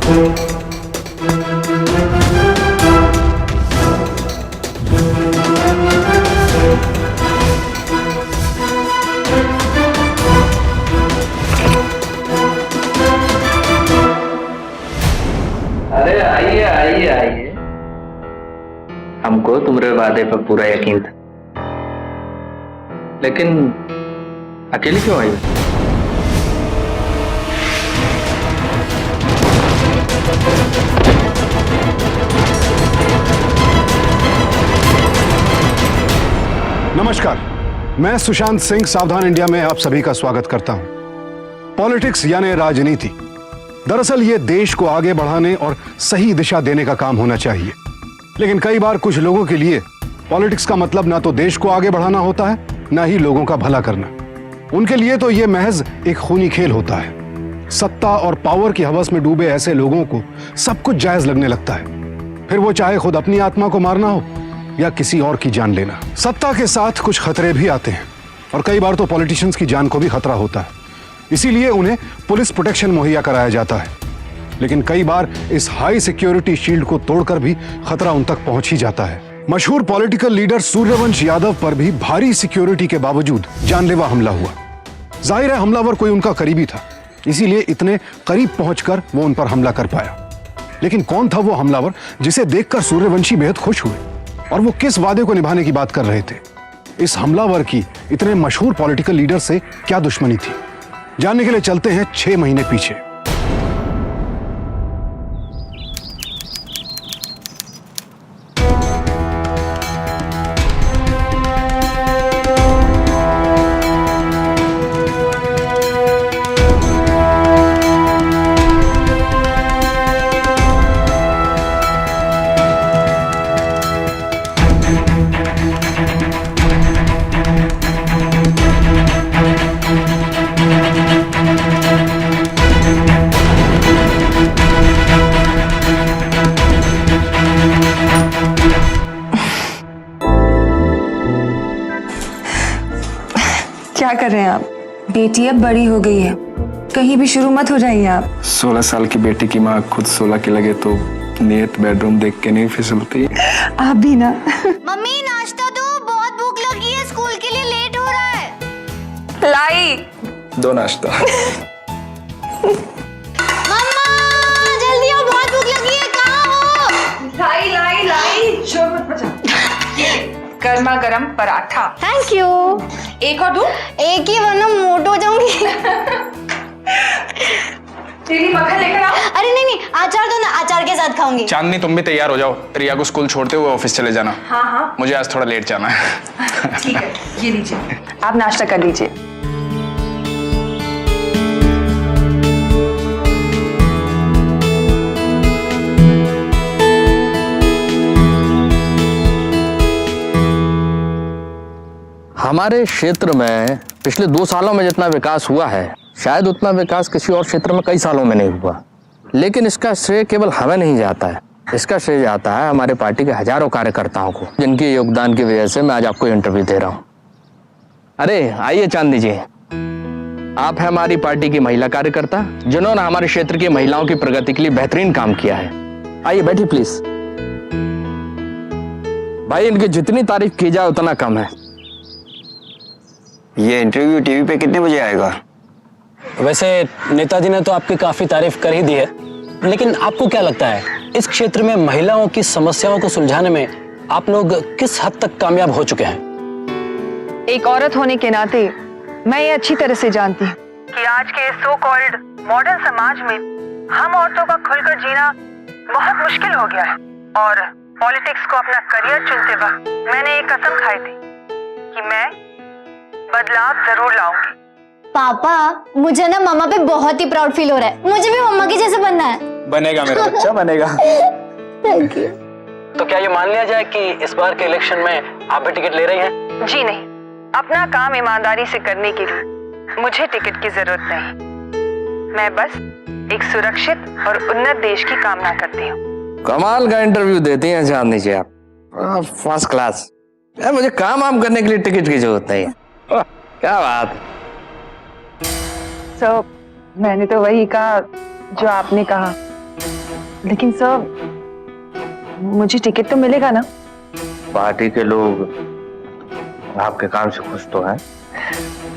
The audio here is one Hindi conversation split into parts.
अरे आइए आइए आइए, हमको तुम्हारे वादे पर पूरा यकीन था, लेकिन अकेली क्यों आई? नमस्कार, मैं सुशांत सिंह सावधान इंडिया में आप सभी का स्वागत करता हूं। पॉलिटिक्स यानी राजनीति, दरअसल ये देश को आगे बढ़ाने और सही दिशा देने का काम होना चाहिए, लेकिन कई बार कुछ लोगों के लिए पॉलिटिक्स का मतलब ना तो देश को आगे बढ़ाना होता है, ना ही लोगों का भला करना। उनके लिए तो ये महज एक खूनी खेल होता है। सत्ता और पावर की हवस में डूबे ऐसे लोगों को सब कुछ जायज लगने लगता है, फिर वो चाहे खुद अपनी आत्मा को मारना हो या किसी और की जान लेना। सत्ता के साथ कुछ खतरे भी आते हैं और कई बार तो पॉलिटिशियंस की जान को भी खतरा होता है, इसीलिए उन्हें पुलिस प्रोटेक्शन मुहैया कराया जाता है। लेकिन कई बार इस हाई सिक्योरिटी शील्ड को तोड़कर भी खतरा उन तक पहुंच ही जाता है। मशहूर पॉलिटिकल लीडर सूर्यवंश यादव पर भी भारी सिक्योरिटी के बावजूद जानलेवा हमला हुआ। जाहिर है हमलावर कोई उनका करीबी था, इसीलिए इतने करीब पहुंचकर वो उन पर हमला कर पाया। लेकिन कौन था वो हमलावर जिसे देखकर सूर्यवंशी बेहद खुश हुए, और वो किस वादे को निभाने की बात कर रहे थे? इस हमलावर की इतने मशहूर पॉलिटिकल लीडर से क्या दुश्मनी थी? जानने के लिए चलते हैं 6 महीने पीछे। क्या कर रहे हैं आप? बेटी अब बड़ी हो गई है, कहीं भी शुरू मत हो जाइए आप। 16 साल की बेटी की माँ खुद 16 की लगे तो नियत बेडरूम देख के नहीं फिसलती। आप भी ना। मम्मी नाश्ता दो, बहुत भूख लगी है, स्कूल के लिए लेट हो रहा है। लाई दो नाश्ता। मम्मा जल्दी आओ, बहुत भूख लगी है, कहाँ हो? लाई लाई लाई, शोर मत मचा। गर्मा गर्म पराठा। Thank you. एक और दूं? एक ही, वरना मोटी हो जाऊंगी। चीनी मक्खन लेकर आओ। अरे नहीं नहीं, अचार दो ना, अचार के साथ खाऊंगी। चांदनी तुम भी तैयार हो जाओ, रिया को स्कूल छोड़ते हुए ऑफिस चले जाना। हाँ हाँ मुझे आज थोड़ा लेट जाना है। ठीक है, ये लीजिए, आप नाश्ता कर लीजिए। हमारे क्षेत्र में पिछले 2 सालों में जितना विकास हुआ है, शायद उतना विकास किसी और क्षेत्र में कई सालों में नहीं हुआ। लेकिन इसका श्रेय केवल हमें नहीं जाता है, इसका श्रेय जाता है हमारे पार्टी के हजारों कार्यकर्ताओं को, जिनके योगदान की वजह से मैं आज आपको इंटरव्यू दे रहा हूँ। अरे आइए चांदनी जी, आप हैं हमारी पार्टी की महिला कार्यकर्ता, जिन्होंने हमारे क्षेत्र की महिलाओं की प्रगति के लिए बेहतरीन काम किया है। आइए बैठिए प्लीज। भाई इनकी जितनी तारीफ की जाए उतना कम है। ये इंटरव्यू टीवी पे कितने बजे आएगा? वैसे नेताजी ने तो आपकी काफी तारीफ कर ही दी है, लेकिन आपको क्या लगता है इस क्षेत्र में महिलाओं की समस्याओं को सुलझाने में आप लोग किस हद तक कामयाब हो चुके हैं? एक औरत होने के नाते मैं ये अच्छी तरह से जानती हूँ कि आज के सो कॉल्ड मॉडर्न समाज में हम औरतों का खुलकर जीना बहुत मुश्किल हो गया है। और पॉलिटिक्स को अपना करियर चुनते वक्त मैंने एक कसम खाई थी कि मैं बदलाव जरूर लाऊंगी। पापा, मुझे ना मम्मा पे बहुत ही प्राउड फील हो रहा है। मुझे भी मम्मा की जैसे बनना है। बनेगा मेरा बच्चा, बनेगा। Thank you. तो क्या ये मान लिया जाए कि इस बार के इलेक्शन में आप भी टिकट ले रही हैं? जी नहीं, अपना काम ईमानदारी से करने के लिए मुझे टिकट की जरूरत नहीं। मैं बस एक सुरक्षित और उन्नत देश की कामना करती हूँ। कमाल का इंटरव्यू देती हैं चांदनी जी आप, फर्स्ट क्लास। मुझे काम करने के लिए टिकट की जरूरत नहीं है। क्या बात। मैंने तो वही कहा जो आपने कहा। लेकिन सर मुझे टिकट तो मिलेगा ना? पार्टी के लोग आपके काम से खुश तो हैं,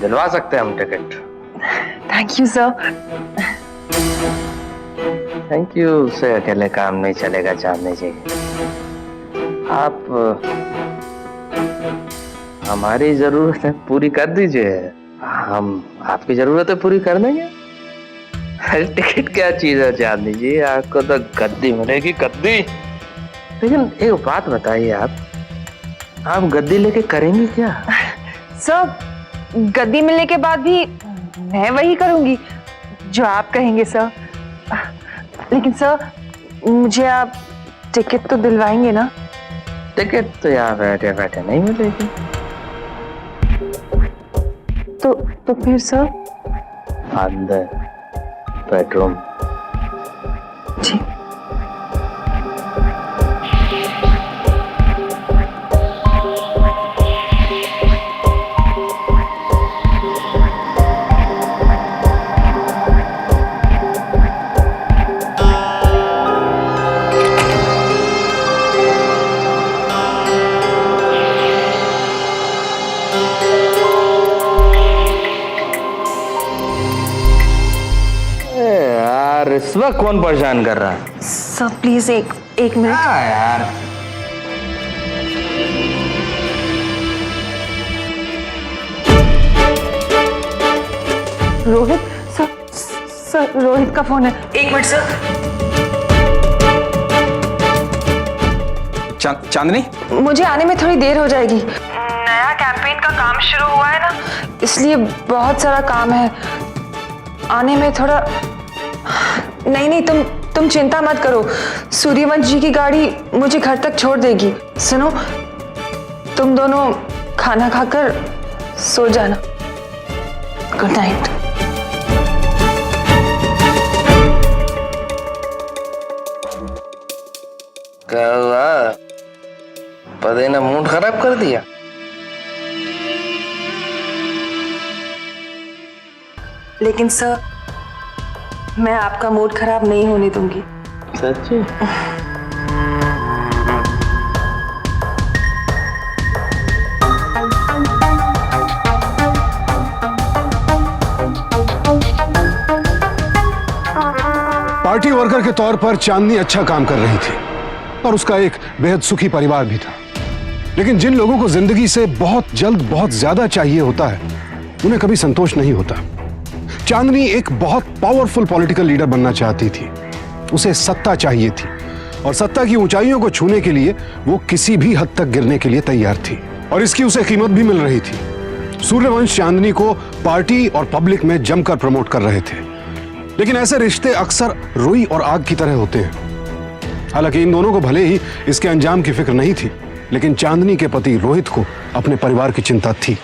दिलवा सकते हैं हम ticket. Thank you sir. Thank you से अकेले काम नहीं चलेगा चांदनी जी। आप हमारी जरूरतें पूरी कर दीजिए, हम आपकी जरूरतें पूरी कर देंगे। टिकट क्या चीज है चांदनी जी, आपको तो गद्दी मिलेगी, गद्दी। लेकिन एक बात बताइए, आप गद्दी लेके करेंगी क्या? सर गद्दी मिलने के बाद भी मैं वही करूंगी जो आप कहेंगे सर। लेकिन सर मुझे आप टिकट तो दिलवाएंगे ना? टिकट तो यहाँ बैठे बैठे नहीं मिलेगी। तो फिर सर? अंदर बेडरूम। जी। यार इस वक्त कौन परेशान कर रहा है? सर प्लीज एक मिनट। हाँ यार, रोहित सर रोहित का फोन है। एक मिनट सर। चांदनी, मुझे आने में थोड़ी देर हो जाएगी। नया कैंपेन का काम शुरू हुआ है ना, इसलिए बहुत सारा काम है। आने में थोड़ा नहीं तुम चिंता मत करो, सूर्यवंश जी की गाड़ी मुझे घर तक छोड़ देगी। सुनो, तुम दोनों खाना खाकर सो जाना। Good night. क्या हुआ? पति ने मूड खराब कर दिया? लेकिन सर मैं आपका मूड खराब नहीं होने दूंगी। सच्ची? पार्टी वर्कर के तौर पर चांदनी अच्छा काम कर रही थी और उसका एक बेहद सुखी परिवार भी था। लेकिन जिन लोगों को जिंदगी से बहुत जल्द बहुत ज्यादा चाहिए होता है, उन्हें कभी संतोष नहीं होता। चांदनी एक बहुत पावरफुल पॉलिटिकल लीडर बनना चाहती थी। उसे सत्ता चाहिए थी और सत्ता की ऊंचाइयों को छूने के लिए वो किसी भी हद तक गिरने के लिए तैयार थी और इसकी उसे कीमत भी मिल रही थी। सूर्यवंश चांदनी को पार्टी और पब्लिक में जमकर प्रमोट कर रहे थे। लेकिन ऐसे रिश्ते अक्सर रुई और आग की तरह होते हैं। हालांकि इन दोनों को भले ही इसके अंजाम की फिक्र नहीं थी, लेकिन चांदनी के पति रोहित को अपने परिवार की चिंता थी।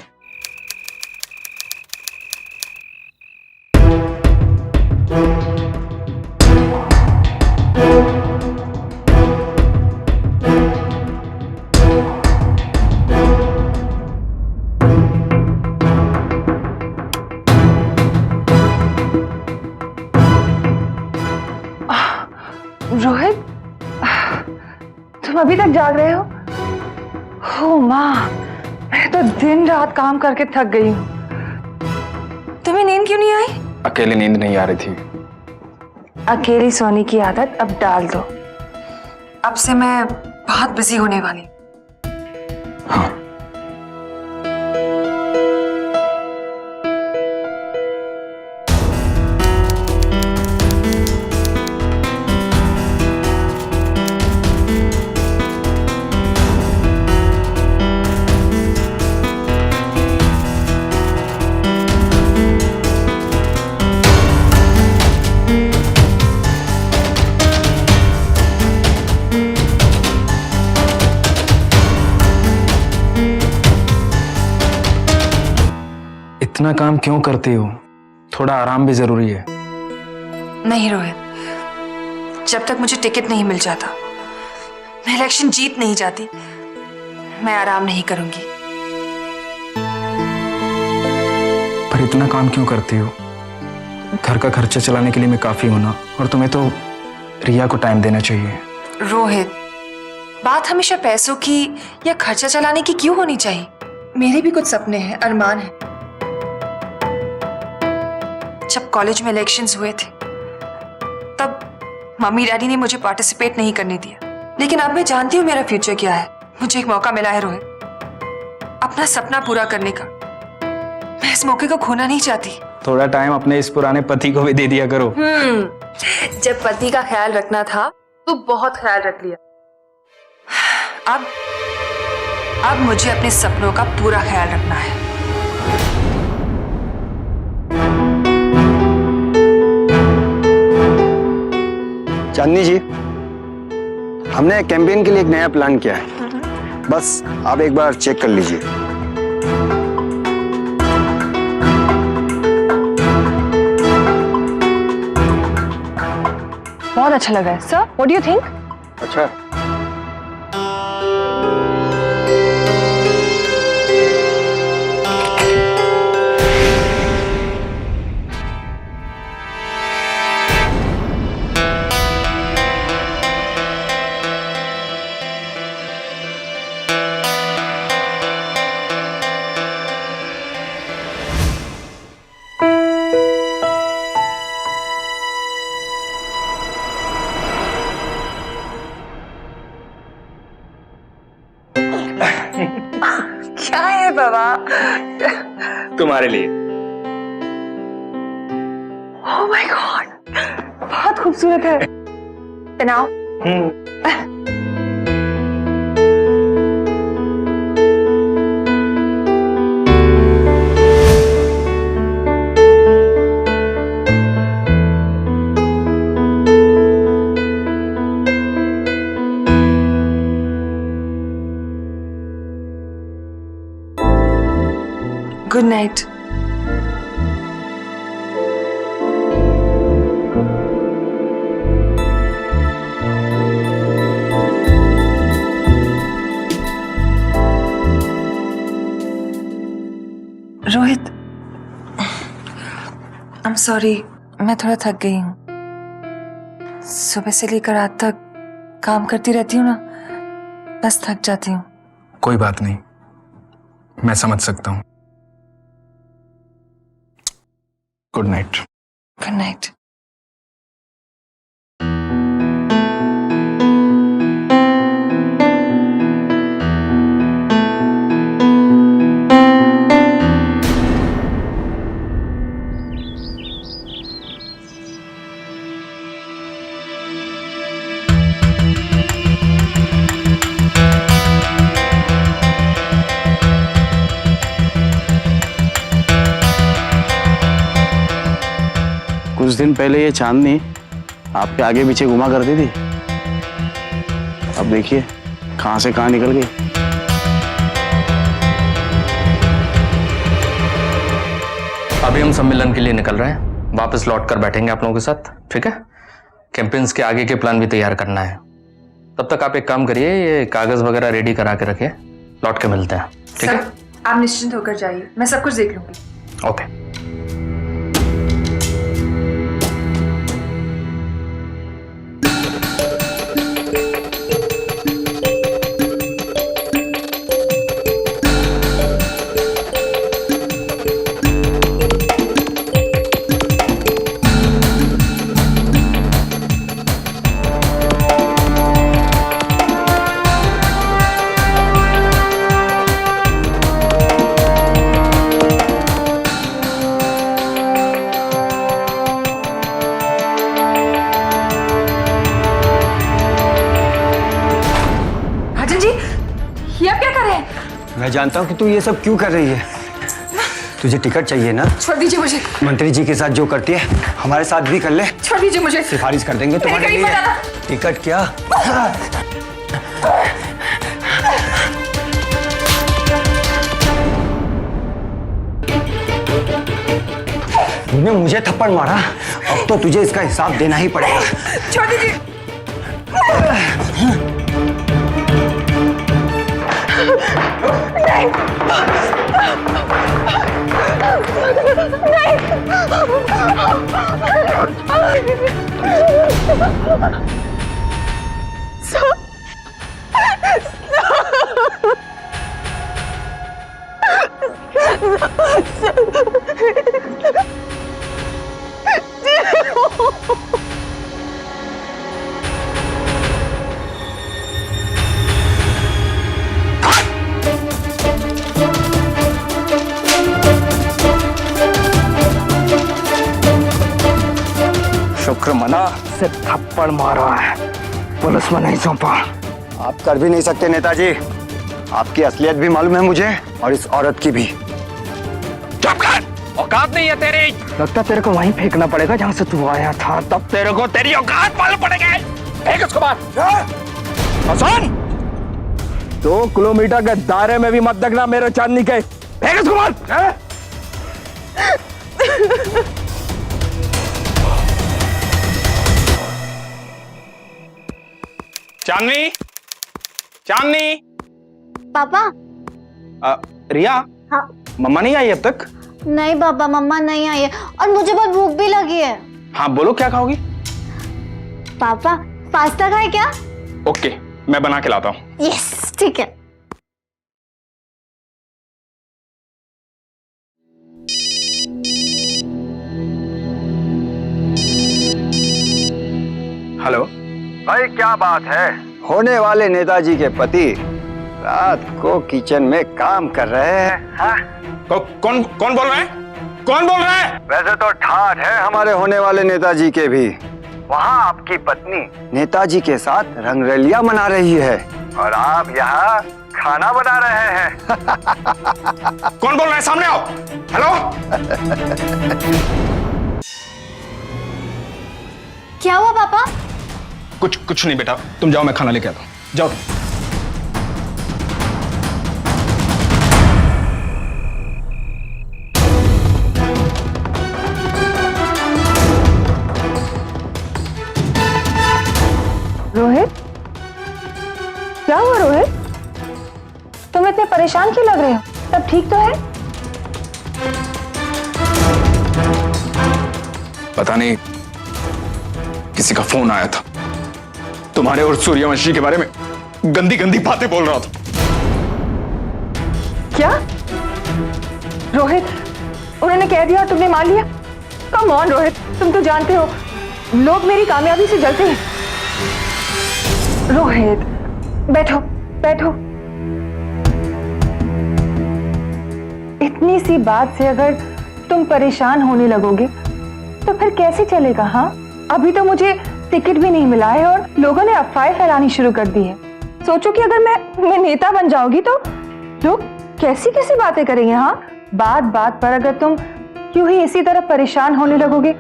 रोहित, तुम अभी तक जाग रहे हो? हो माँ, मैं तो दिन रात काम करके थक गई हूँ। तुम्हें नींद क्यों नहीं आई? अकेले नींद नहीं आ रही थी। अकेली सोने की आदत अब डाल दो। अब से मैं बहुत बिजी होने वाली। हाँ, इतना काम क्यों करती हो? थोड़ा आराम भी जरूरी है। नहीं रोहित, जब तक मुझे टिकट नहीं मिल जाता, मैं इलेक्शन जीत नहीं जाती, मैं आराम नहीं करूंगी। पर इतना काम क्यों करती हो? घर का खर्चा चलाने के लिए मैं काफी हूं ना, और तुम्हें तो रिया को टाइम देना चाहिए। रोहित, बात हमेशा पैसों की या खर्चा चलाने की क्यों होनी चाहिए? मेरे भी कुछ सपने हैं, अरमान हैं। जब कॉलेज में इलेक्शंस हुए थे तब मम्मी डैडी ने मुझे पार्टिसिपेट नहीं करने दिया, लेकिन अब मैं जानती हूँ मेरा फ्यूचर क्या है। मुझे एक मौका मिला है रोहित, अपना सपना पूरा करने का। मैं इस मौके को खोना नहीं चाहती। थोड़ा टाइम अपने इस पुराने पति को भी दे दिया करो। जब पति का ख्याल रखना था तो बहुत ख्याल रख लिया। अब मुझे अपने सपनों का पूरा ख्याल रखना है। चांदनी जी, हमने कैंपेन के लिए एक नया प्लान किया है, बस आप एक बार चेक कर लीजिए। बहुत अच्छा लगा है sir, what do you think? अच्छा, क्या है बाबा? तुम्हारे लिए। ओह माय गॉड, बहुत खूबसूरत है। तनाव good night. Rohit, I am sorry, मैं थोड़ा थक गई हूँ। सुबह से लेकर रात तक काम करती रहती हूँ ना, बस थक जाती हूँ। कोई बात नहीं, मैं समझ सकता हूँ। Good night. Good night. कुछ दिन पहले ये चांदनी आपके आगे पीछे घुमा करती थी, अब देखिए कहां से कहां निकल गई। अभी हम सम्मेलन के लिए निकल रहे हैं, वापस लौट कर बैठेंगे आप लोगों के साथ, ठीक है? कैंपेन्स के आगे के प्लान भी तैयार करना है। तब तक आप एक काम करिए, ये कागज वगैरह रेडी करा के रखिए, लौट के मिलते हैं, ठीक है? आप निश्चिंत होकर जाइए, मैं सब कुछ देख लूंगी। ओके। मैं जानता हूँ कि तू ये सब क्यों कर रही है। तुझे टिकट चाहिए ना? छोड़ दीजिए मुझे। मंत्री जी के साथ जो करती है हमारे साथ भी कर ले। छोड़ दीजिए मुझे। सिफारिश कर देंगे तुम्हारे लिए। टिकट क्या? तूने मुझे थप्पड़ मारा, अब तो तुझे इसका हिसाब देना ही पड़ेगा। छोड़ दीजिए। नहीं। शुक्र मना से थप्पड़ मारा है, पुलिस में नहीं सौंपा। आप कर भी नहीं सकते नेताजी। आपकी असलियत भी मालूम है मुझे और इस औरत की भी। चुप कर, औकात नहीं है तेरी। लगता तेरे को वहीं फेंकना पड़ेगा जहां से तू आया था, तब तेरे को तेरी औकात मालूम पड़ेगी। फेंक उसको बाहर। हसन, 2 किलोमीटर के दायरे में भी मत देखना मेरे चांदनी के। फेंक उसको बाहर। चांदनी, चांदनी। पापा। रिया। हाँ। मम्मा नहीं आई अब तक? नहीं पापा, मम्मा नहीं आई है और मुझे बहुत भूख भी लगी है। हाँ बोलो, क्या खाओगी? पापा, पास्ता खाए क्या? ओके, मैं बना के लाता हूँ। यस, ठीक है। हेलो भाई क्या बात है, होने वाले नेताजी के पति रात को किचन में काम कर रहे हैं। हाँ? कौन कौन बोल रहा है? कौन बोल रहा है? वैसे तो ठाठ है हमारे होने वाले नेताजी के भी। वहाँ आपकी पत्नी नेताजी के साथ रंगरलिया मना रही है और आप यहाँ खाना बना रहे हैं। कौन बोल रहा है? सामने आओ। हेलो। क्या हुआ पापा? कुछ नहीं बेटा, तुम जाओ, मैं खाना लेके आता हूँ। जाओ। रोहित, क्या हुआ रोहित? तुम इतने परेशान क्यों लग रहे हो? सब ठीक तो है? पता नहीं, किसी का फोन आया था, तुम्हारे और सूर्यवंशी के बारे में गंदी गंदी बातें बोल रहा था। क्या रोहित, उन्होंने कह दिया और तुमने मान लिया? कम ऑन रोहित, तुम तो जानते हो लोग मेरी कामयाबी से जलते हैं। रोहित, बैठो बैठो। इतनी सी बात से अगर तुम परेशान होने लगोगे तो फिर कैसे चलेगा? हाँ, अभी तो मुझे टिकट भी नहीं मिला है और लोगों ने अफवाहें फैलानी शुरू कर दी है। सोचो कि अगर मैं नेता बन जाऊंगी तो लोग कैसी कैसी बातें करेंगे। हाँ, बात बात पर अगर तुम यूं ही इसी तरह परेशान होने लगोगे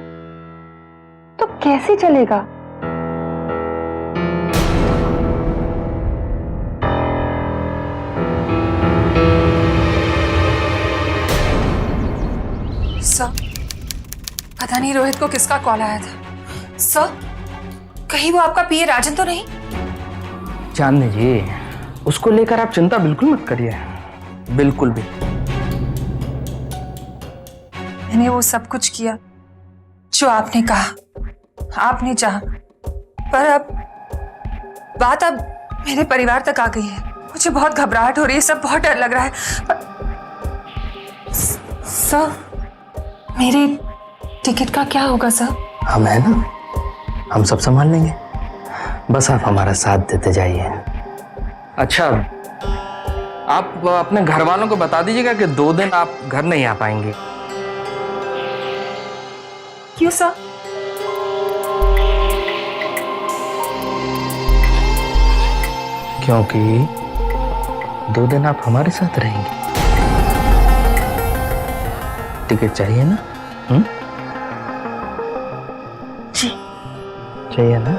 तो कैसे चलेगा? सर, पता नहीं रोहित को किसका कॉल आया था। सर, कहीं वो आपका पीए राजन तो नहीं? चांदनी जी, उसको लेकर आप चिंता बिल्कुल मत करिए, बिल्कुल भी। मैंने वो सब कुछ किया जो आपने कहा, आपने चाहा, पर अब बात अब मेरे परिवार तक आ गई है। मुझे बहुत घबराहट हो रही है, सब बहुत डर लग रहा है। सर, मेरी टिकट का क्या होगा सर? हम है ना, हम सब संभाल लेंगे, बस आप हमारा साथ देते जाइए। अच्छा, आप अपने घर वालों को बता दीजिएगा कि 2 दिन आप घर नहीं आ पाएंगे। क्यों सर? क्योंकि 2 दिन आप हमारे साथ रहेंगे। टिकट चाहिए ना? जी। चाहिए ना?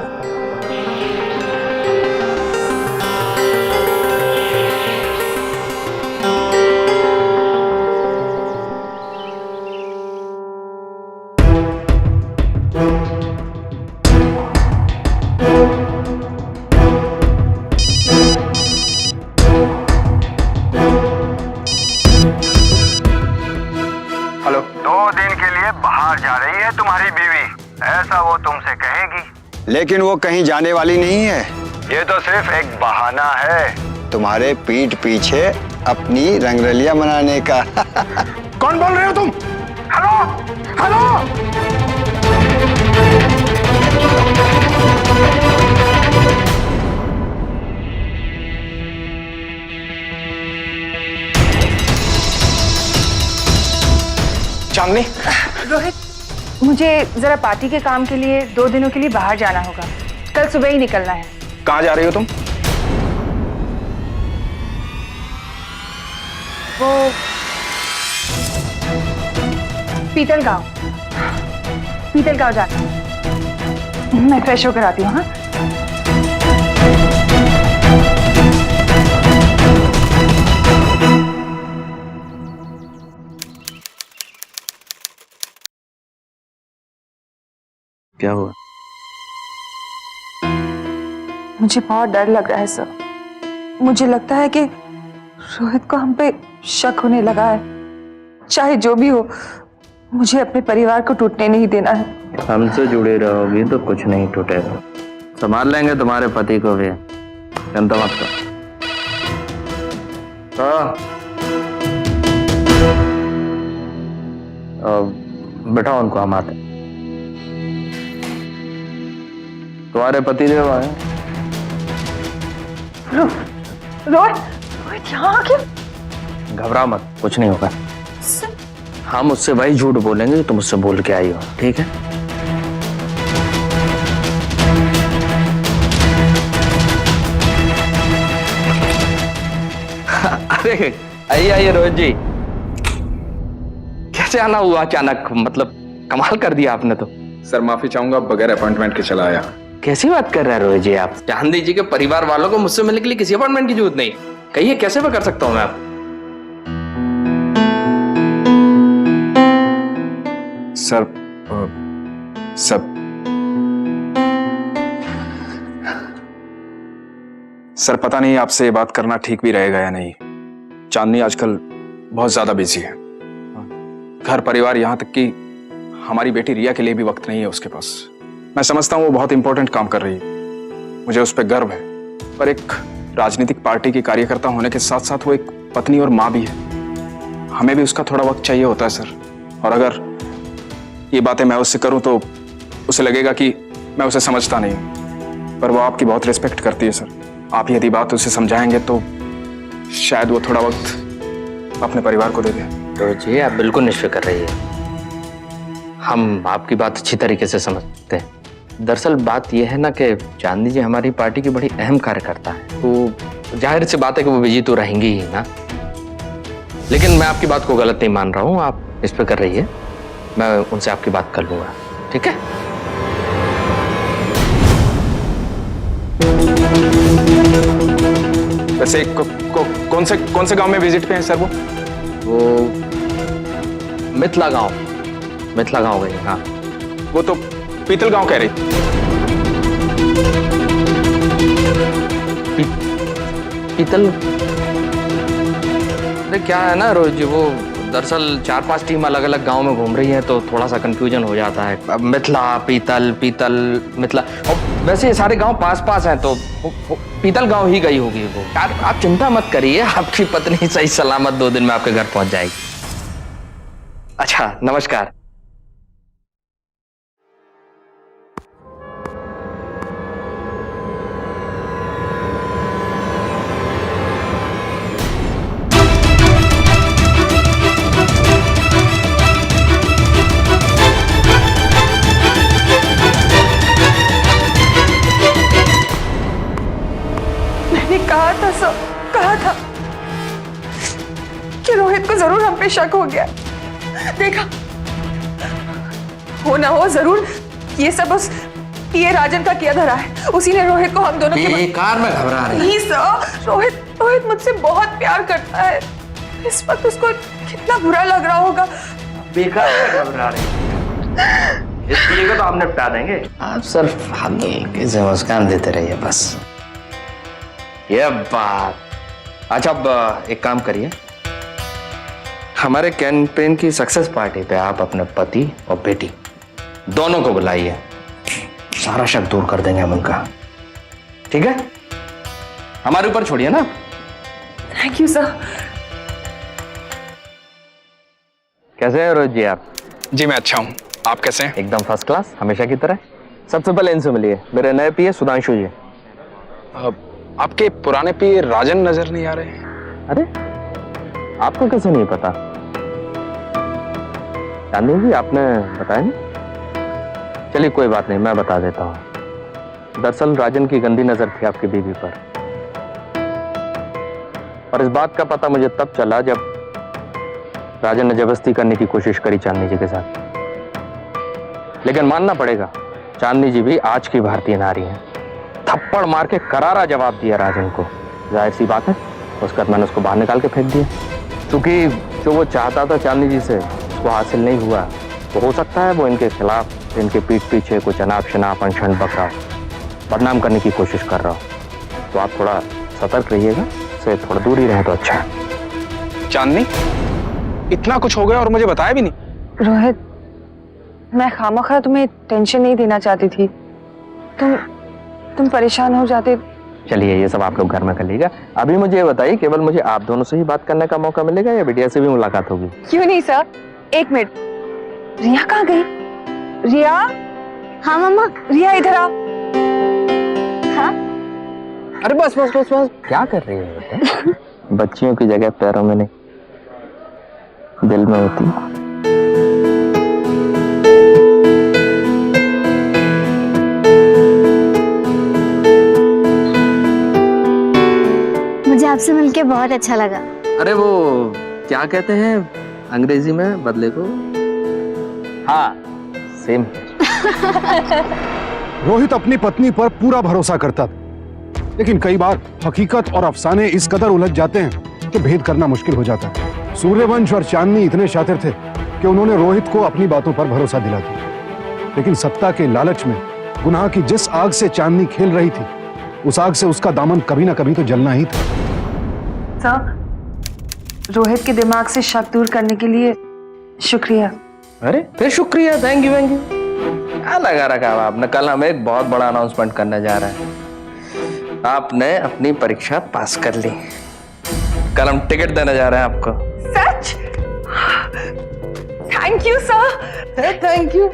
हेलो। 2 दिन के लिए बाहर जा रही है तुम्हारी बीवी, ऐसा वो तुमसे कहेगी। लेकिन वो कहीं जाने वाली नहीं है। ये तो सिर्फ एक बहाना है तुम्हारे पीठ पीछे अपनी रंगरलिया मनाने का। कौन बोल रहे हो तुम? Hello hello. चांदनी, रोहित, मुझे जरा पार्टी के काम के लिए 2 दिनों के लिए बाहर जाना होगा। कल सुबह ही निकलना है। कहाँ जा रही हो तुम? वो पीतलगांव जाना है। मैं फ्रेश होकर आती हूँ। हाँ, क्या हुआ? मुझे बहुत डर लग रहा है सर। मुझे लगता है कि रोहित को हम पे शक होने लगा है। चाहे जो भी हो, मुझे अपने परिवार को टूटने नहीं देना है। हमसे जुड़े रहोगी तो कुछ नहीं टूटेगा। संभाल लेंगे तुम्हारे पति को भी, चिंता मत करो। बैठाओ उनको, हम आते। तुम्हारे पति देव आए। रोहित यहाँ आ गया? घबरा मत, कुछ नहीं होगा। हम उससे वही झूठ बोलेंगे जो तुम उससे बोल के आई हो, ठीक है? अरे आइए रोहित जी। कैसे आना हुआ अचानक? मतलब कमाल कर दिया आपने तो। सर माफी चाहूंगा, बगैर अपॉइंटमेंट के चला आया। कैसी बात कर रहे हैं रोहित जी आप? चांदी जी के परिवार वालों को मुझसे मिलने के लिए किसी अपॉइंटमेंट की जरूरत नहीं। कहिए कैसे मैं कर सकता हूं मैं आप? सर पता नहीं आपसे ये बात करना ठीक भी रहेगा या नहीं। चांदनी आजकल बहुत ज्यादा बिजी है। घर परिवार, यहाँ तक कि हमारी बेटी रिया के लिए भी वक्त नहीं है उसके पास। मैं समझता हूँ वो बहुत इंपॉर्टेंट काम कर रही है, मुझे उस पर गर्व है, पर एक राजनीतिक पार्टी की कार्यकर्ता होने के साथ साथ वो एक पत्नी और माँ भी है। हमें भी उसका थोड़ा वक्त चाहिए होता है सर। और अगर ये बातें मैं उससे करूं तो उसे लगेगा कि मैं उसे समझता नहीं हूं, पर वो आपकी बहुत रिस्पेक्ट करती है सर। आप यदि बात उसे समझाएंगे तो शायद वो थोड़ा वक्त अपने परिवार को दे दे। तो जी आप बिल्कुल निश्चित रहिए, हम आपकी बात अच्छी तरीके से समझते हैं। दरअसल बात यह है ना कि चांदनी जी हमारी पार्टी की बड़ी अहम कार्यकर्ता है, तो जाहिर सी बात है कि वो बिजी तो रहेंगी ही ना। लेकिन मैं आपकी बात को गलत नहीं मान रहा हूँ, आप इस पे कर रही है, मैं उनसे आपकी बात कर लूंगा, ठीक है? वैसे कौन से गांव में विजिट पे हैं सर वो मिथिला गांव गई। हाँ, वो तो पीतल गांव कह रही। पीतल? अरे क्या है ना रोहित जी, वो दरअसल 4-5 टीम अलग अलग गांव में घूम रही हैं, तो थोड़ा सा कंफ्यूजन हो जाता है। अब मिथिला, पीतल मिथिला, और वैसे ये सारे गांव पास पास हैं, तो वो पीतल गांव ही गई होगी वो। यार आप चिंता मत करिए, आपकी पत्नी सही सलामत 2 दिन में आपके घर पहुंच जाएगी। अच्छा, नमस्कार। कहा था कि रोहित को जरूर हम पे शक हो गया। देखा, हो ना हो जरूर ये सब उस पीए राजन का किया धरा है। उसी ने रोहित को हम दोनों के कार में घबरा रही है। नहीं सर, रोहित मुझसे बहुत प्यार करता है। इस वक्त उसको कितना बुरा लग रहा होगा। बेकार में घबरा रही है, इसलिए तो हम निपटा देंगे। आप सिर्फ हल्के से मुस्कान देते रहिए बस। ये बात। अच्छा, अब एक काम करिए, हमारे कैंपेन की सक्सेस पार्टी पे आप अपने पति और बेटी दोनों को बुलाइए, सारा शक दूर कर देंगे हम उनका। ठीक है, हमारे ऊपर छोड़िए ना। Thank you sir. कैसे हैं रोहित जी आप? जी मैं अच्छा हूँ, आप कैसे हैं? एकदम फर्स्ट क्लास, हमेशा की तरह। सबसे पहले इनसे मिलिए, मेरे नए पीए सुधांशु जी। आपके पुराने पी राजन नजर नहीं आ रहे हैं। अरे आपको कैसे नहीं पता? चांदनी जी आपने बताया नहीं? चलिए कोई बात नहीं, मैं बता देता हूँ। दरअसल राजन की गंदी नजर थी आपकी बीवी पर, और इस बात का पता मुझे तब चला जब राजन ने जबरदस्ती करने की कोशिश करी चांदनी जी के साथ। लेकिन मानना पड़ेगा, चांदनी जी भी आज की भारतीय नारी हैं। थप्पड़ मार के करारा जवाब दिया राजन को। जाहिर सी बात है, उसके बाद मैंने उसको बाहर निकाल के फेंक दिया। क्योंकि जो वो चाहता था चांदनी जी से उसको हासिल नहीं हुआ, तो हो सकता है वो इनके खिलाफ, इनके पीठ पीछे कुछ अनाप शनाप अनशन बक रहा हो, बदनाम करने की कोशिश कर रहा हो। तो आप थोड़ा सतर्क रहिएगा, से थोड़ा दूर ही रहे तो अच्छा है। चांदनी, इतना कुछ हो गया और मुझे बताया भी नहीं। रोहित, मैं खामखा तुम्हें टेंशन नहीं देना चाहती थी। तुम परेशान हो जाते। चलिए ये सब आप लोग घर में कर लीजिएगा। अभी मुझे ये बताइए, केवल मुझे आप दोनों से ही बात करने का मौका मिलेगा या बिटिया से भी मुलाकात होगी? क्यों नहीं सर, एक मिनट। रिया कहाँ गई? रिया? हाँ मम्मा। रिया इधर आओ। हाँ? अरे बस बस बस बस, क्या कर रही है बेटा? बच्चियों की जगह पैरों में नहीं, दिल में होती है। मुझे आपसे मिलके बहुत अच्छा लगा। अरे वो क्या कहते हैं अंग्रेजी में बदले को? हाँ, सेम। रोहित अपनी पत्नी पर पूरा भरोसा करता था, लेकिन कई बार हकीकत और अफसाने इस कदर उलझ जाते हैं कि भेद करना मुश्किल हो जाता है। सूर्यवंश और चांदनी इतने शातिर थे कि उन्होंने रोहित को अपनी बातों पर भरोसा दिला दिया, लेकिन सत्ता के लालच में गुनाह की जिस आग से चांदनी खेल रही थी, उस आग से उसका दामन कभी ना कभी तो जलना ही था। सर, रोहित के दिमाग से शक दूर करने के लिए शुक्रिया। अरे फिर शुक्रिया, थैंक यू थैंक यू। क्या लगा रखा है आपने? कल हम एक बहुत बड़ा अनाउंसमेंट करने जा रहे हैं। आपने अपनी परीक्षा पास कर ली, कल हम टिकट देने जा रहे हैं आपको। सच? Thank you sir. Thank you.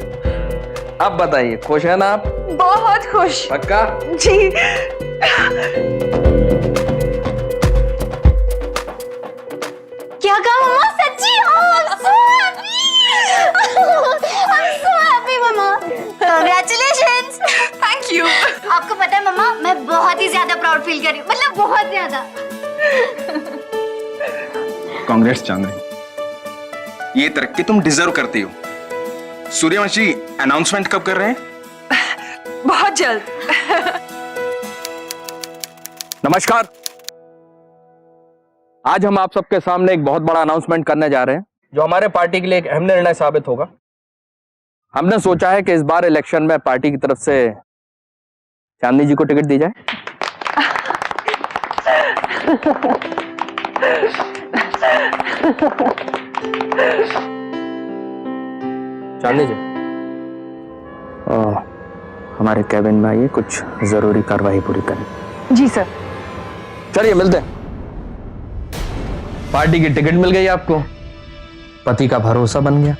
अब बताइए, खुश है ना आप? बहुत खुश। पक्का? जी। क्या कहा मम्मा? सच्ची? I'm so happy मम्मा। Congratulations। Thank you. आपको पता है मम्मा, मैं बहुत ही ज्यादा प्राउड फील कर रही हूँ, मतलब बहुत ज्यादा। कांग्रेस चांदनी, ये तरक्की तुम डिजर्व करती हो। सूर्यवंशी अनाउंसमेंट कब कर रहे हैं? बहुत जल्द। नमस्कार, आज हम आप सबके सामने एक बहुत बड़ा अनाउंसमेंट करने जा रहे हैं, जो हमारे पार्टी के लिए एक अहम निर्णय साबित होगा। हमने सोचा है कि इस बार इलेक्शन में पार्टी की तरफ से चांदनी जी को टिकट दी जाए। चांदनी जी, हमारे कैबिन में आइए, कुछ जरूरी कार्रवाई पूरी करनी। जी सर। चलिए मिलते हैं। पार्टी की टिकट मिल गई आपको, पति का भरोसा बन गया,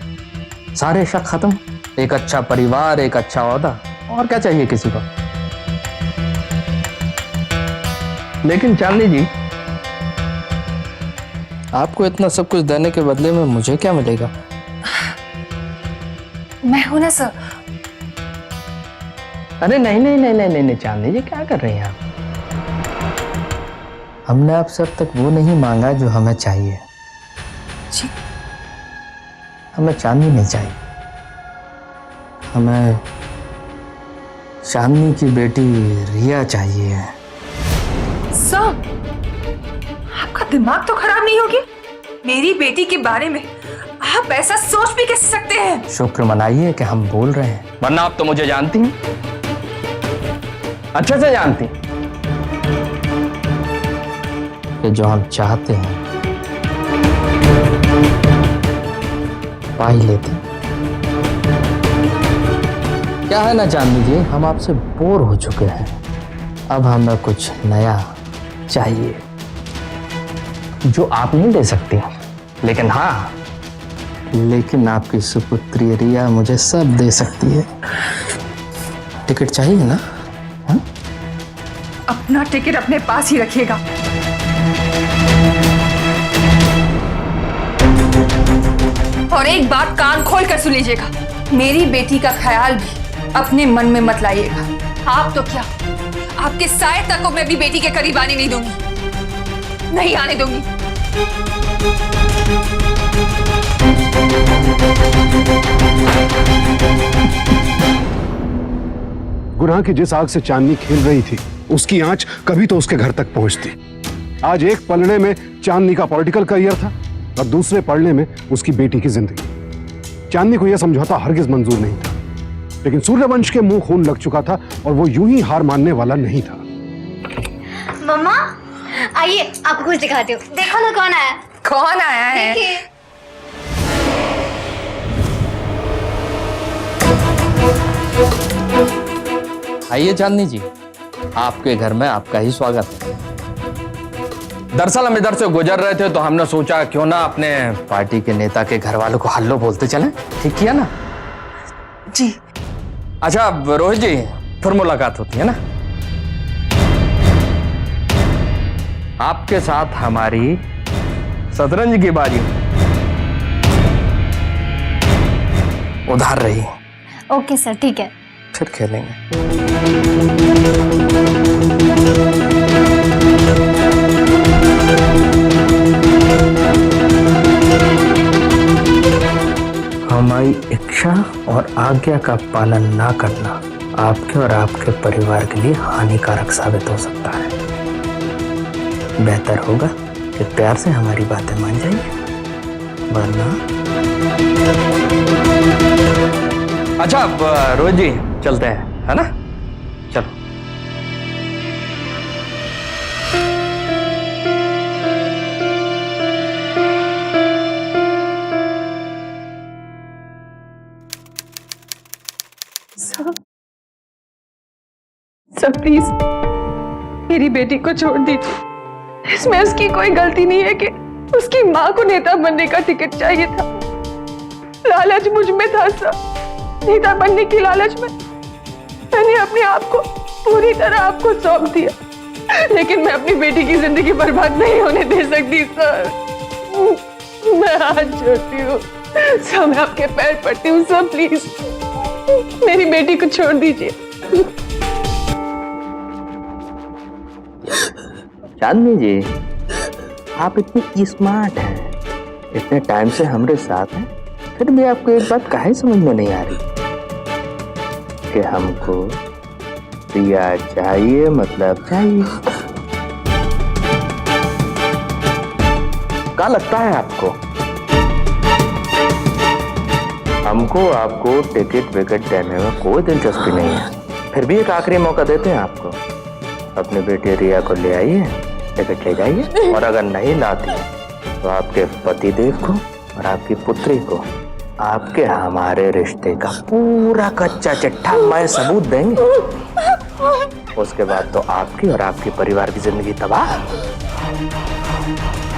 सारे शक खत्म, एक अच्छा परिवार, एक अच्छा ओहदा, और क्या चाहिए किसी को? लेकिन चांदनी जी, आपको इतना सब कुछ देने के बदले में मुझे क्या मिलेगा? मैं हूं ना सर। अरे नहीं नहीं नहीं नहीं नहीं चांदनी जी, क्या कर रही हैं आप? हमने आपसे अब तक वो नहीं मांगा जो हमें चाहिए। जी। हमें चांदनी नहीं चाहिए, हमें चांदनी की बेटी रिया चाहिए। सर, आपका दिमाग तो खराब नहीं होगी? मेरी बेटी के बारे में आप ऐसा सोच भी कैसे सकते हैं? शुक्र मनाइए कि हम बोल रहे हैं, वरना आप तो मुझे जानती हैं, अच्छे से जानती कि जो हम चाहते हैं पा ही लेते हैं। क्या है ना चांदनी जी, हम आपसे बोर हो चुके हैं। अब हमें कुछ नया चाहिए जो आप नहीं दे सकती, लेकिन हाँ, लेकिन आपकी सुपुत्री रिया मुझे सब दे सकती है। टिकट चाहिए ना? हा? अपना टिकट अपने पास ही रखिएगा। और एक बात कान खोल कर सुन लीजिएगा, मेरी बेटी का ख्याल भी अपने मन में मत लाइएगा। आप तो क्या, आपके साए तक को मैं भी बेटी के करीब आने नहीं दूंगी, नहीं आने दूंगी। गुनाह की जिस आग से चांदनी खेल रही थी, उसकी आंच कभी तो उसके घर तक पहुंचती। आज एक पलड़े में चांदनी का पॉलिटिकल करियर था और दूसरे पलड़े में उसकी बेटी की जिंदगी। चांदनी को यह समझौता हरगिज मंजूर नहीं था, लेकिन सूर्यवंश के मुंह खून लग चुका था और वो यूं ही हार मानने वाला नहीं था। मम्मा आइए, आपको कुछ दिखाती हूँ। देखो ना कौन आया। कौन आया है? देखिए। आइए चांदनी जी, आपके घर में आपका ही स्वागत है। दरअसल हम इधर से गुजर रहे थे तो हमने सोचा क्यों ना अपने पार्टी के नेता के घर वालों को हल्लो बोलते चलें। ठीक किया ना? जी। अच्छा रोहित जी, फिर मुलाकात होती है ना? आपके साथ हमारी शतरंज की बाजी उधार रही। ओके सर, ठीक है। फिर खेलेंगे। हमारी इच्छा और आज्ञा का पालन ना करना आपके और आपके परिवार के लिए हानिकारक साबित हो सकता है। बेहतर होगा कि प्यार से हमारी बातें मान जाइए, वरना। अच्छा रोहित जी, चलते हैं, है ना? चलो। सब प्लीज मेरी बेटी को छोड़ दीजिए। इसमें उसकी कोई गलती नहीं है कि उसकी माँ को नेता बनने का टिकट चाहिए था। लालच मुझ में था सर। नेता बनने की लालच में मैंने अपने आप को पूरी तरह आपको सौंप दिया, लेकिन मैं अपनी बेटी की जिंदगी बर्बाद नहीं होने दे सकती सर। मैं हाथ जोड़ती हूँ सर, मैं आपके पैर पड़ती हूँ सर, प्लीज मेरी बेटी को छोड़ दीजिए। चांदनी जी, आप इतनी स्मार्ट हैं, इतने टाइम से हमारे साथ हैं, फिर भी आपको एक बात काहे समझ में नहीं आ रही कि हमको रिया चाहिए, मतलब चाहिए। क्या लगता है आपको? हमको आपको टिकट विकेट देने में कोई दिलचस्पी नहीं है, फिर भी एक आखिरी मौका देते हैं आपको। अपनी बेटी रिया को ले आइए, टिकट ले जाइए, और अगर नहीं लाती तो आपके पतिदेव को और आपकी पुत्री को आपके हमारे रिश्ते का पूरा कच्चा चिट्ठा मैं सबूत देंगे। उसके बाद तो आपकी और आपके परिवार की जिंदगी तबाह।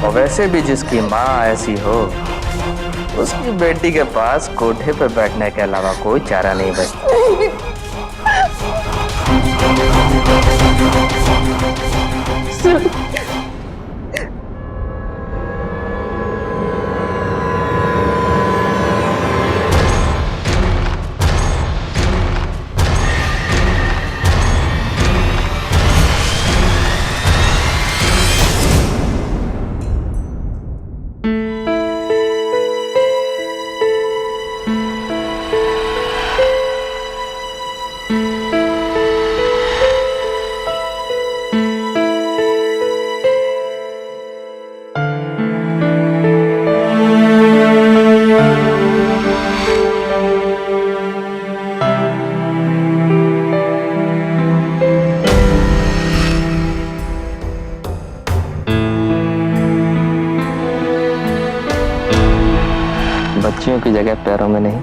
और वैसे भी जिसकी माँ ऐसी हो, उसकी बेटी के पास कोठे पर बैठने के अलावा कोई चारा नहीं बचता। बच्चियों की जगह पैरों में नहीं,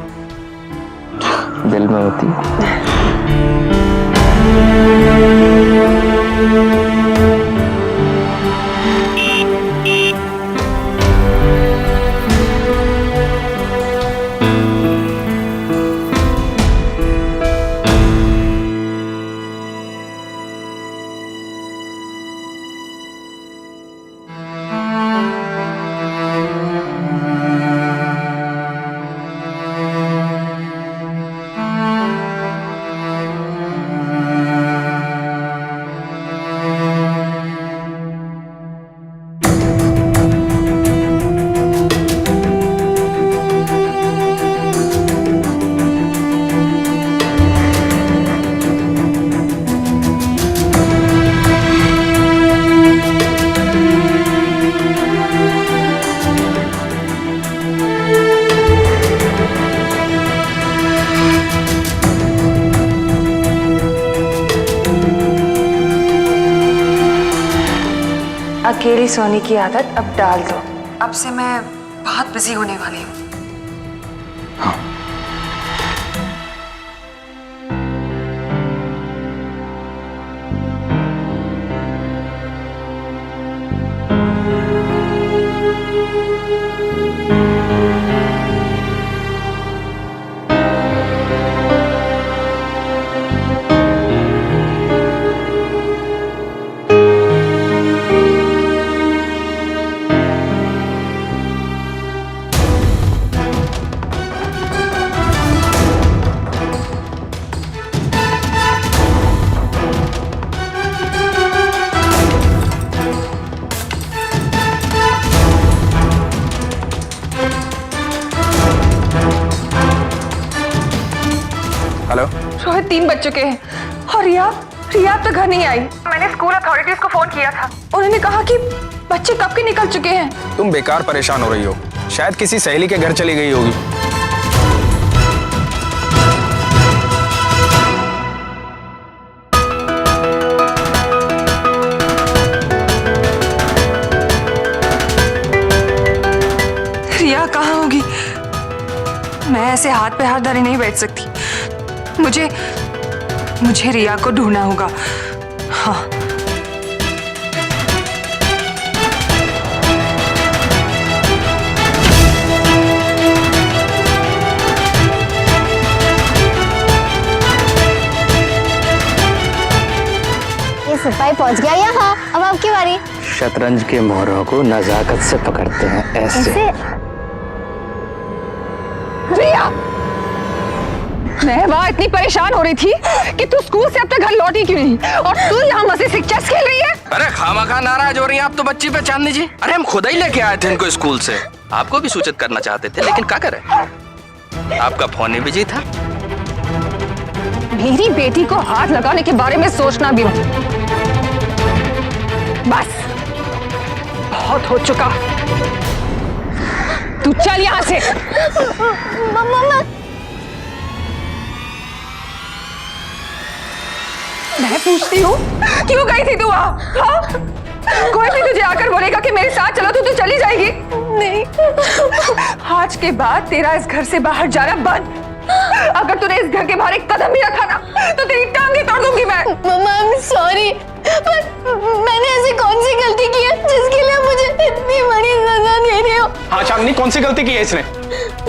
दिल में होती है। अकेली सोने की आदत अब डाल दो। अब से मैं बहुत बिजी होने वाली हूँ। हेलो। रोहित 3 बज चुके हैं और रिया अब तक घर नहीं आई। मैंने स्कूल अथॉरिटीज को फोन किया था, उन्होंने कहा कि बच्चे कब के निकल चुके हैं। तुम बेकार परेशान हो रही हो, शायद किसी सहेली के घर चली गई होगी। रिया कहाँ होगी? मैं ऐसे हाथ पे हाथ धरे नहीं बैठ सकती। मुझे रिया को ढूंढना होगा। हाँ। ये सिपाही पहुंच गया यहाँ, अब आपकी बारी। शतरंज के मोहरों को नजाकत से पकड़ते हैं ऐसे। रिया, मैं वहाँ इतनी परेशान हो रही थी कि तू स्कूल से अब तक घर लौटी क्यों नहीं, और तू यहाँ मजे से चेस खेल रही है। अरे खामखा नाराज हो रही हैं आप तो बच्ची पे चांदनी जी। अरे हम खुद ही लेके आए थे इनको स्कूल से, आपको भी सूचित करना चाहते थे लेकिन क्या करें, आपका फोन ही बिजी था। मेरी बेटी को हाथ लगाने के बारे में सोचना भी मत। बस बहुत हो चुका, तू चल यहाँ से। मम्मा, मैं पूछती हूँ क्यों गई थी तू वहाँ? हाँ? कोई भी तुझे आकर बोलेगा कि मेरे साथ चलो तो तू चली जाएगी? नहीं। आज के बाद तेरा इस घर से बाहर जाना बंद। अगर तूने इस घर के बाहर एक कदम भी रखा ना तो तेरी टांगें तोड़ दूंगी मैं। मम्मा, आई एम सॉरी, पर मैंने ऐसी कौन सी गलती की है जिसके लिए मुझे इतनी बड़ी सजा दे रही हो? हाँ चांदनी, कौन सी गलती की है इसने?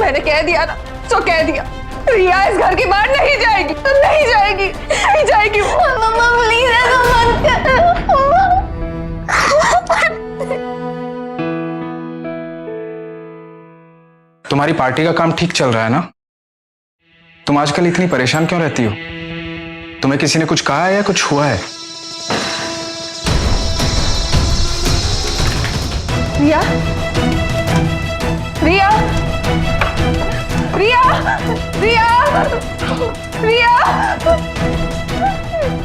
मैंने कह दिया ना, तो कह दिया। रिया इस घर के बाहर नहीं जाएगी, तो नहीं जाएगी, नहीं जाएगी वो। मम्मा प्लीज ऐसा मत करो। तुम्हारी पार्टी का काम ठीक चल रहा है ना? तुम आजकल इतनी परेशान क्यों रहती हो? तुम्हें किसी ने कुछ कहा है या कुछ हुआ है? रिया, रिया, रिया, रिया, रिया,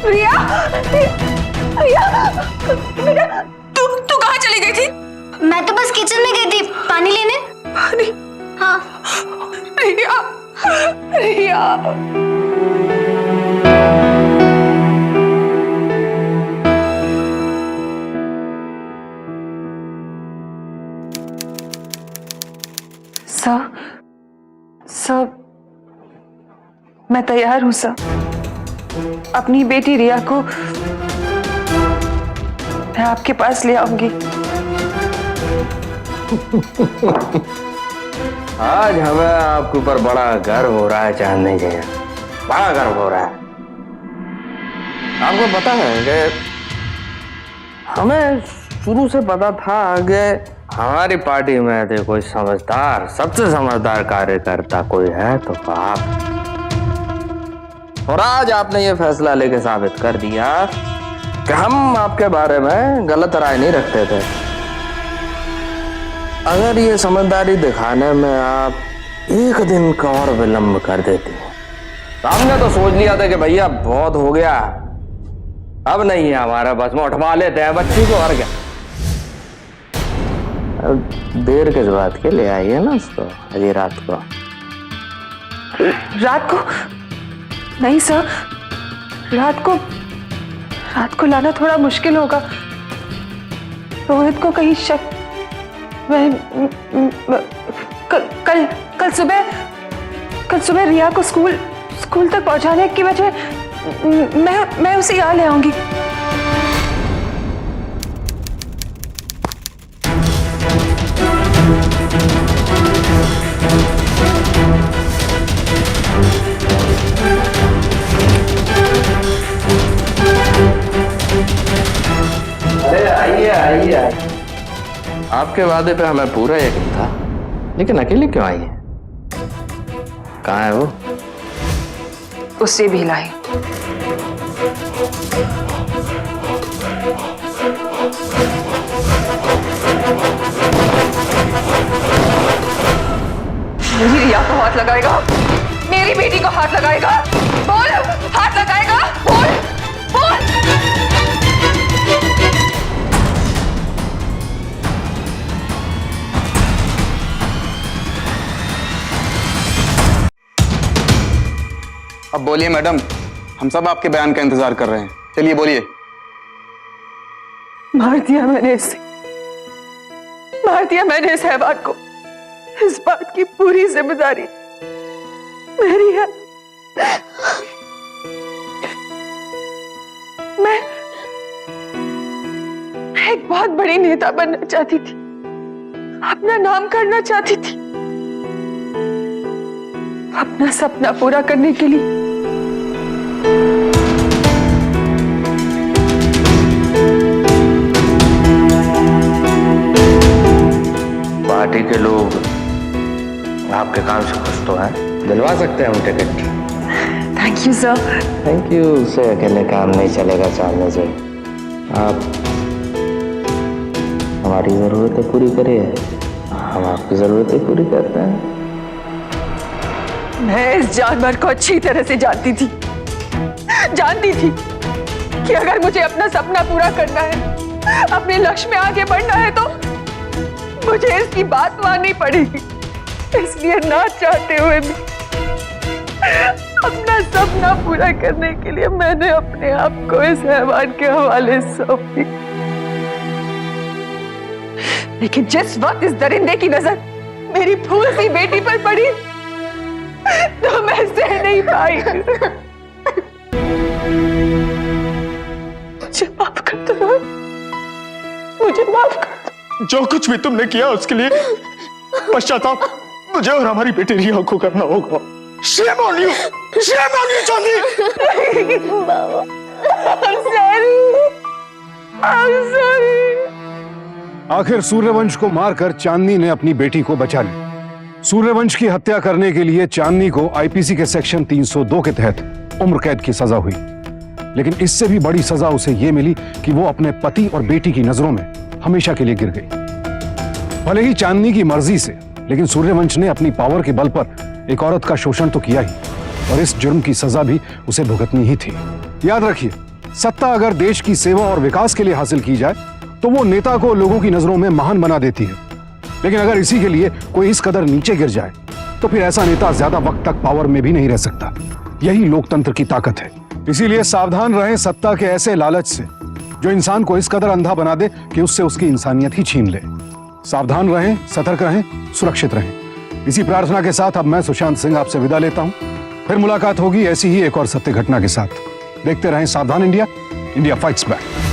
रिया, रिया, तू कहाँ चली गई थी? मैं तो बस किचन में गई थी पानी लेने। पानी? हाँ। रिया, रिया। मैं तैयार हूं सर। अपनी बेटी रिया को मैं आपके पास ले आऊंगी। आज हमें आपके ऊपर बड़ा गर्व हो रहा है चांदनी जी, बड़ा गर्व हो रहा है। आपको पता है कि हमें शुरू से पता था कि हमारी पार्टी में यदि कोई समझदार, सबसे समझदार कार्यकर्ता कोई है तो आप। और आज आपने ये फैसला लेके साबित कर दिया कि हम आपके बारे में गलत राय नहीं रखते थे। अगर ये समझदारी दिखाने में आप एक दिन का और विलंब कर देते, तो हमने तो सोच लिया था कि भैया बहुत हो गया, अब नहीं है हमारा बस में, उठवा लेते हैं बच्ची को और क्या। अब देर किस बात के, ले आइए ना उसको अभी रात को। रात को नहीं सर, रात को लाना थोड़ा मुश्किल होगा। रोहित को कहीं शक। कल सुबह रिया को स्कूल तक पहुंचाने की वजह मैं उसे यहाँ ले आऊंगी। अरे आइए। आपके वादे पे हमें पूरा यकीन था, लेकिन अकेले क्यों आई है? कहाँ है वो? उससे भी लाई। मेरी रिया को हाथ लगाएगा, मेरी बेटी को हाथ लगाएगा, बोल हाथ लगाएगा, बोल। अब बोलिए मैडम, हम सब आपके बयान का इंतजार कर रहे हैं, चलिए बोलिए। मार दिया मैंने सहवाग को। इस बात की पूरी जिम्मेदारी मेरी है। मैं एक बहुत बड़ी नेता बनना चाहती थी, अपना नाम करना चाहती थी। अपना सपना पूरा करने के लिए पार्टी के लोग आपके काम से खुश तो हैं, दिलवा सकते हैं हम ticket. Thank you sir. Thank you से अकेले काम नहीं चलेगा चाहने से। आप हमारी जरूरतें पूरी करिए, हम आपकी जरूरतें पूरी करते हैं। मैं इस जानवर को अच्छी तरह से जानती थी कि अगर मुझे अपना सपना पूरा करना है, अपने लक्ष्य में आगे बढ़ना है, तो मुझे इसकी बात माननी पड़ेगी। इसलिए ना चाहते हुए भी अपना सपना पूरा करने के लिए मैंने अपने आप को इस हैवान के हवाले सौंप दी। लेकिन जिस वक्त इस दरिंदे की नजर मेरी फूल सी बेटी पर पड़ी, तो मैं सह नहीं पाई। मुझे माफ कर दो, मुझे माफ कर दो। जो कुछ भी तुमने किया उसके लिए पश्चाताप मुझे और हमारी बेटी रिया को करना होगा। Shame on you, चांदी। बाबा I'm sorry। आखिर सूर्यवंश को मारकर चांदनी ने अपनी बेटी को बचा लिया। सूर्यवंश की हत्या करने के लिए चांदनी को आईपीसी के सेक्शन 302 के तहत उम्र कैद की सजा हुई, लेकिन इससे भी बड़ी सजा उसे यह मिली कि वो अपने पति और बेटी की नजरों में हमेशा के लिए गिर गई। भले ही चांदनी की मर्जी से, लेकिन सूर्यवंश ने अपनी पावर के बल पर एक औरत का शोषण तो किया ही, और इस जुर्म की सजा भी उसे भुगतनी ही थी। याद रखिए, सत्ता अगर देश की सेवा और विकास के लिए हासिल की जाए तो वो नेता को लोगों की नजरों में महान बना देती है, लेकिन अगर इसी के लिए कोई इस कदर नीचे गिर जाए तो फिर ऐसा नेता ज्यादा वक्त तक पावर में भी नहीं रह सकता। यही लोकतंत्र की ताकत है। इसीलिए सावधान रहें सत्ता के ऐसे लालच से जो इंसान को इस कदर अंधा बना दे कि उससे उसकी इंसानियत ही छीन ले। सावधान रहें, सतर्क रहें, सुरक्षित रहें। इसी प्रार्थना के साथ अब मैं सुशांत सिंह आपसे विदा लेता हूं। फिर मुलाकात होगी ऐसी ही एक और सत्य घटना के साथ। देखते रहें सावधान इंडिया, इंडिया फाइट्स बैक।